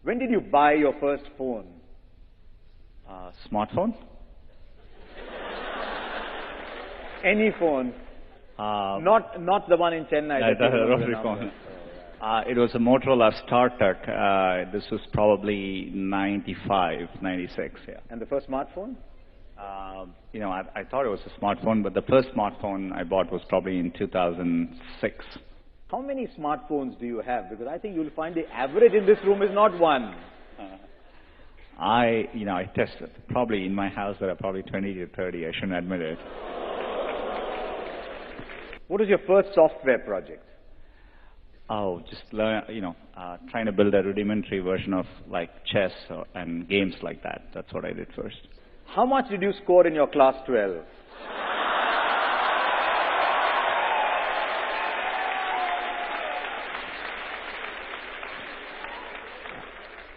When did you buy your first phone? Smartphone? Any phone? Not the one in Chennai. The rotary phone. It was a Motorola StarTech. This was probably 95, 96, yeah. And the first smartphone? I thought it was a smartphone, but the first smartphone I bought was probably in 2006. How many smartphones do you have? Because I think you'll find the average in this room is not one. I tested. Probably in my house there are probably 20 to 30. I shouldn't admit it. What was your first software project? Oh, just learn, trying to build a rudimentary version of like chess and games like that. That's what I did first. How much did you score in your class 12?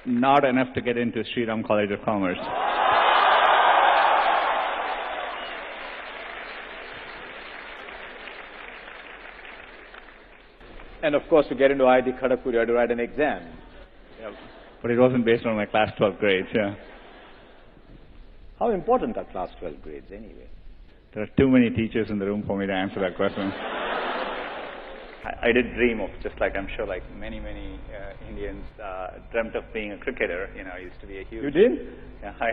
Not enough to get into Sriram College of Commerce. And of course, to get into IIT Kharagpur, you had to write an exam. Yeah, but it wasn't based on my class 12 grades, yeah. How important are class 12 grades anyway? There are too many teachers in the room for me to answer that question. I did dream of, just like I'm sure like many Indians dreamt of being a cricketer. I used to be a huge... You did? Yeah, I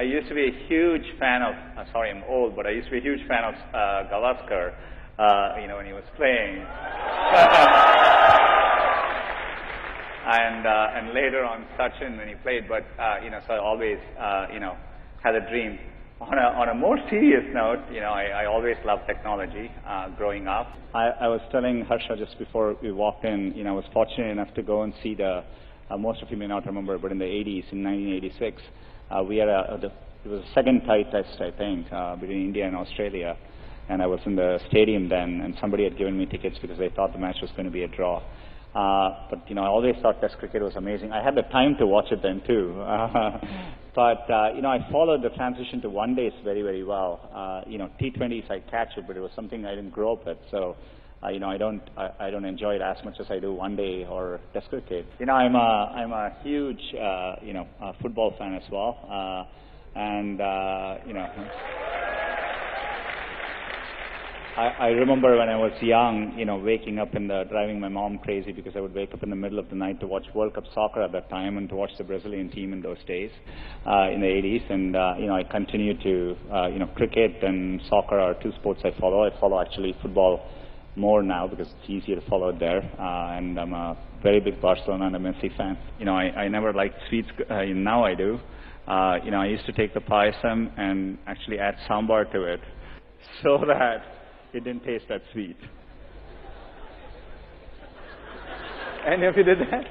used to be a huge fan of, sorry I'm old, but I used to be a huge fan of Gavaskar, when he was playing. And later on Sachin when he played, but, so I always, had a dream. On a more serious note, I always loved technology growing up. I was telling Harsha just before we walked in, I was fortunate enough to go and see most of you may not remember, but in the 80s, in 1986, we had it was a second tie test, I think, between India and Australia. And I was in the stadium then, and somebody had given me tickets because they thought the match was going to be a draw. But I always thought Test cricket was amazing. I had the time to watch it then too. But I followed the transition to one days very, very well. T20s I catch it, but it was something I didn't grow up with. So, I don't enjoy it as much as I do one day or Test cricket. I'm a huge football fan as well, I remember when I was young, waking up driving my mom crazy because I would wake up in the middle of the night to watch World Cup soccer at that time and to watch the Brazilian team in those days, in the 80s. And, I continue to, cricket and soccer are two sports I follow. I follow actually football more now because it's easier to follow it there. And I'm a very big Barcelona and a Messi fan. I never liked sweets. Now I do. I used to take the payasam and actually add sambar to it so that it didn't taste that sweet. Any of you did that?